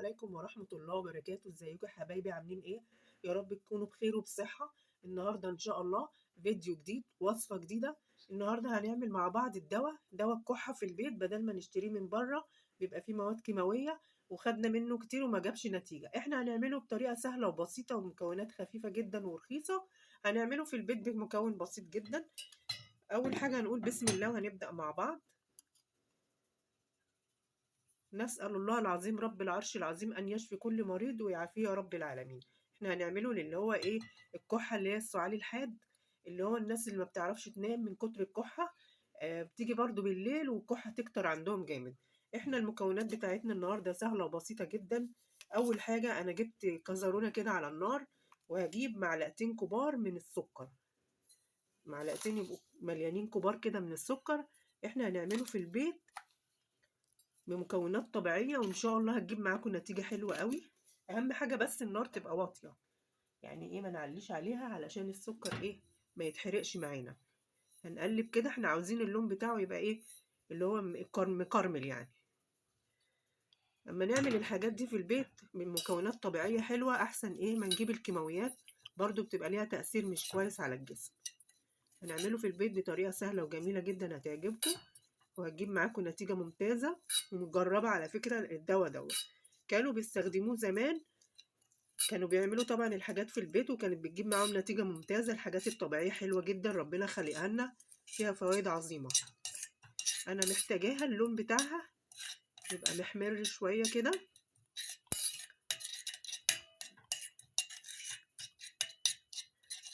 عليكم ورحمة الله وبركاته. ازيكم يا حبايبي؟ عاملين ايه؟ يا رب تكونوا بخير وبصحة. النهاردة ان شاء الله فيديو جديد، وصفة جديدة. النهاردة هنعمل مع بعض دواء الكحة في البيت بدل ما نشتريه من بره، بيبقى فيه مواد كيماوية وخدنا منه كتير وما جابش نتيجة. احنا هنعمله بطريقة سهلة وبسيطة ومكونات خفيفة جدا ورخيصة. هنعمله في البيت بمكون بسيط جدا. اول حاجة هنقول بسم الله وهنبدأ مع بعض. نسأل الله العظيم رب العرش العظيم أن يشفي كل مريض ويعافيه يا رب العالمين. احنا هنعمله اللي هو ايه، الكحة اللي هي السعال الحاد، اللي هو الناس اللي ما بتعرفش تنام من كتر الكحة. بتيجي برضو بالليل والكحة تكتر عندهم جامد. احنا المكونات بتاعتنا النهاردة سهلة وبسيطة جدا. أول حاجة أنا جبت كزرونة كده على النار، وهجيب معلقتين كبار من السكر، معلقتين يبقوا مليانين كبار كده من السكر. احنا هنعمله في البيت بمكونات طبيعية وإن شاء الله هتجيب معاكم نتيجة حلوة قوي. أهم حاجة بس النار تبقى واطية، يعني إيه، ما نعليش عليها علشان السكر إيه ما يتحرقش معانا. هنقلب كده، إحنا عاوزين اللون بتاعه يبقى إيه، اللي هو مكرمل يعني. لما نعمل الحاجات دي في البيت من مكونات طبيعية حلوة أحسن إيه ما نجيب الكيماويات، برضو بتبقى ليها تأثير مش كويس على الجسم. هنعمله في البيت بطريقة سهلة وجميلة جدا هتعجبكم، وهتجيب معاكم نتيجة ممتازة ومجربة. على فكرة الدواء دوت كانوا بيستخدموه زمان، كانوا بيعملوا طبعا الحاجات في البيت وكانت بتجيب معاهم نتيجة ممتازة. الحاجات الطبيعية حلوة جدا، ربنا خلقها لنا فيها فوائد عظيمة. أنا محتاجاها اللون بتاعها يبقى محمر شوية كده.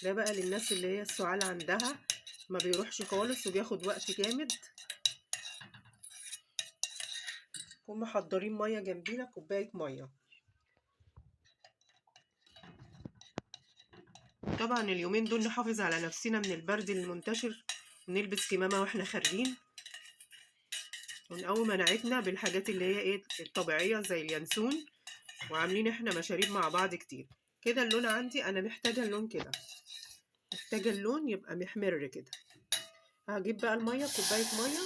ده بقى للناس اللي هي السعال عندها ما بيروحش خالص وبياخد وقت جامد. هم محضرين مية جنبينا، كوباية مية. طبعا اليومين دول نحافظ على نفسنا من البرد المنتشر، ونلبس كمامة واحنا خارجين، ونقوي مناعتنا بالحاجات اللي هي ايه الطبيعية زي اليانسون. وعاملين احنا مشاريب مع بعض كتير. كده اللون عندي، انا محتاجة اللون كده، محتاجة اللون يبقى محمر كده. هجيب بقى المية، كوباية مية،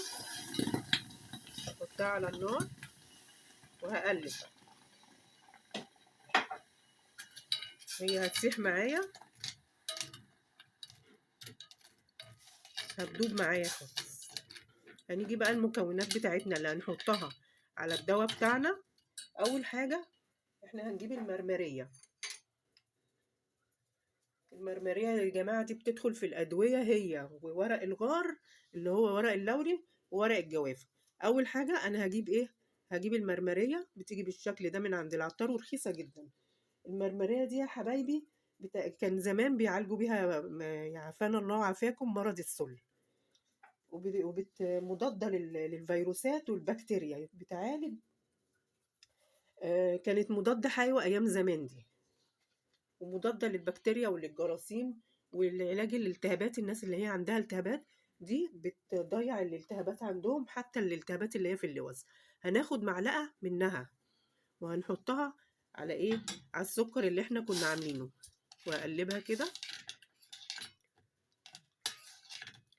احطها على النار وهقلب. هي هتسيح معايا، هتدوب معايا خالص. هنيجي بقى المكونات بتاعتنا اللي هنحطها على الدواء بتاعنا. اول حاجة احنا هنجيب المرمرية. المرمرية يا جماعة دي بتدخل في الأدوية، هي وورق الغار اللي هو ورق اللوري وورق الجوافة. أول حاجة أنا هجيب إيه، هجيب المرمرية، بتيجي بالشكل ده من عند العطار ورخيصة جدا. المرمرية دي يا حبايبي كان زمان بيعالجوا بيها، يعافانا الله وعافاكم، مرض السل، مضادة للفيروسات والبكتيريا، بتعالج. كانت مضادة حيوي أيام زمان دي، ومضادة للبكتيريا وللجراثيم، والعلاج الالتهابات. الناس اللي هي عندها التهابات دي بتضيع الالتهابات عندهم، حتى الالتهابات اللي هي في اللوز. هناخد معلقة منها وهنحطها على ايه، على السكر اللي احنا كنا عاملينه، واقلبها كده.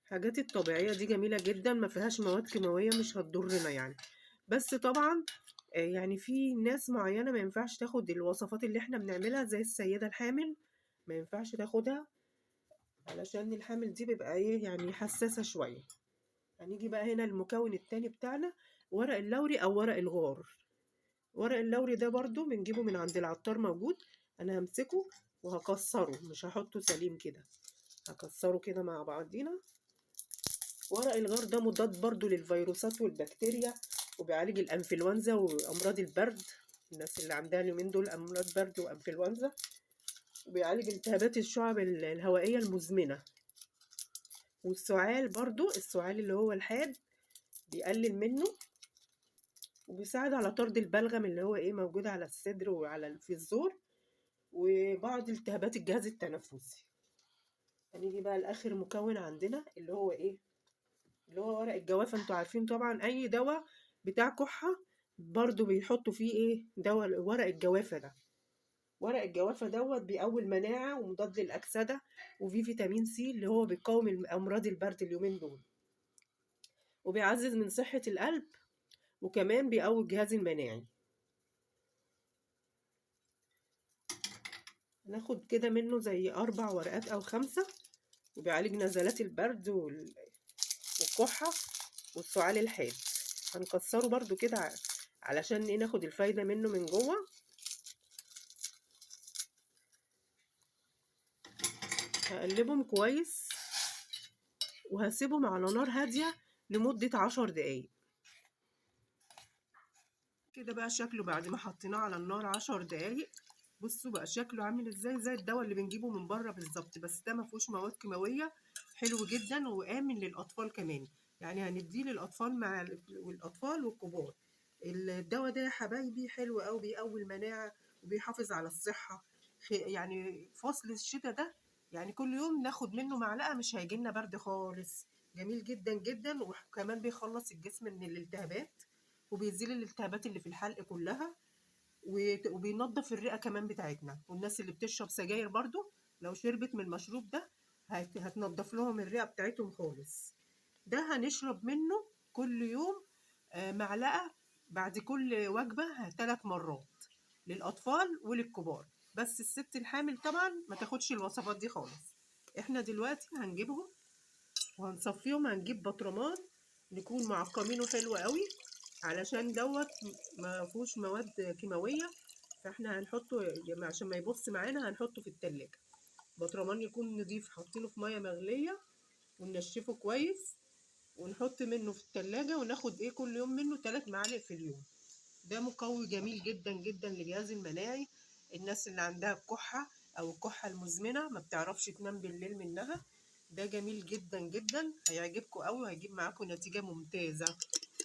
الحاجات الطبيعية دي جميلة جدا، ما فيهاش مواد كيماوية مش هتضرنا يعني. بس طبعا يعني في ناس معينة ما ينفعش تاخد الوصفات اللي احنا بنعملها، زي السيدة الحامل ما ينفعش تاخدها، علشان الحامل دي بيبقى ايه يعني حساسة شوية. هنيجي بقى هنا المكون التاني بتاعنا، ورق اللوري او ورق الغار. ورق اللوري ده برضو بنجيبه من عند العطار موجود. انا همسكه وهكسره، مش هحطه سليم كده، هكسره كده مع بعضينا. ورق الغار ده مضاد برضو للفيروسات والبكتيريا، وبيعالج الانفلونزا وامراض البرد. الناس اللي عندها اليومين دول امراض برد وانفلونزا، وبيعالج التهابات الشعب الهوائية المزمنة. والسعال برضو، السعال اللي هو الحاد بيقلل منه، وبيساعد على طرد البلغم اللي هو ايه موجود على الصدر وعلى في الزور، وبعض التهابات الجهاز التنفسي. هنيجي بقى لاخر مكون عندنا اللي هو ايه، اللي هو ورق الجوافة. انتوا عارفين طبعا اي دواء بتاع كحة برضو بيحطوا فيه ايه، دواء ورق الجوافة ده. ورق الجوافة دوت بيقوي المناعة ومضاد للأكسدة، وفيه فيتامين سي اللي هو بيقاوم أمراض البرد اليومين دول، وبيعزز من صحة القلب، وكمان بيقوي الجهاز المناعي. هناخد كده منه زي 4 ورقات او 5، وبيعالج نزلات البرد والكحة والسعال الحاد. هنكسره برضو كده علشان ايه ناخد الفايدة منه من جوه. هقلبهم كويس وهسيبهم على نار هادية لمدة 10 دقايق. كده بقى شكله بعد ما حطيناه على النار 10 دقايق. بصوا بقى شكله عامل ازاي، زي الدواء اللي بنجيبه من بره بالظبط، بس ده مفيهوش مواد كيماوية. حلو جدا وآمن للأطفال كمان، يعني هنديه للأطفال والأطفال والكبار. الدواء ده يا حبايبي حلو قوي، بيقوي المناعة وبيحافظ على الصحة. يعني فصل الشتاء ده يعني كل يوم ناخد منه معلقة مش هيجيلنا برد خالص. جميل جدا جدا، وكمان بيخلص الجسم من الالتهابات، وبيزيل الالتهابات اللي في الحلق كلها، وبينظف الرئة كمان بتاعتنا. والناس اللي بتشرب سجاير برضو لو شربت من المشروب ده هتنضف لهم الرئة بتاعتهم خالص. ده هنشرب منه كل يوم معلقة بعد كل وجبة 3 مرات للأطفال وللكبار. بس الست الحامل طبعا ما تاخدش الوصفات دي خالص. احنا دلوقتي هنجيبهم وهنصفيهم، هنجيب بطرمان نكون معقمينه حلو قوي علشان دوت ما فيهوش مواد كيماوية. فاحنا هنحطه عشان ما يبص معانا هنحطه في التلاجة. بطرمان يكون نضيف حاطينه في مية مغلية وننشفه كويس، ونحط منه في التلاجة وناخد ايه كل يوم منه 3 معالق في اليوم. ده مقوي جميل جدا جدا للجهاز المناعي. الناس اللي عندها الكحة او الكحة المزمنة ما بتعرفش تنام بالليل منها، ده جميل جدا جدا، هيعجبكم قوي وهيجيب معاكم نتيجة ممتازة.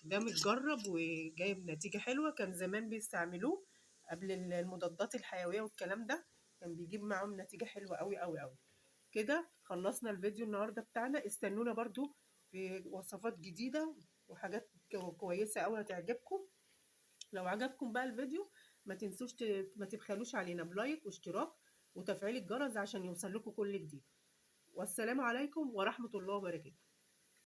ده متجرب وجايب نتيجة حلوة. كان زمان بيستعملوه قبل المضادات الحيوية والكلام ده، كان بيجيب معاهم نتيجة حلوة قوي قوي قوي. كده خلصنا الفيديو النهاردة بتاعنا. استنونا برضو في وصفات جديدة وحاجات كويسة قوي هتعجبكم. لو عجبكم بقى الفيديو ما تنسوش ما تبخلوش علينا بلايك واشتراك وتفعيل الجرس عشان يوصل لكم كل جديد. والسلام عليكم ورحمة الله وبركاته.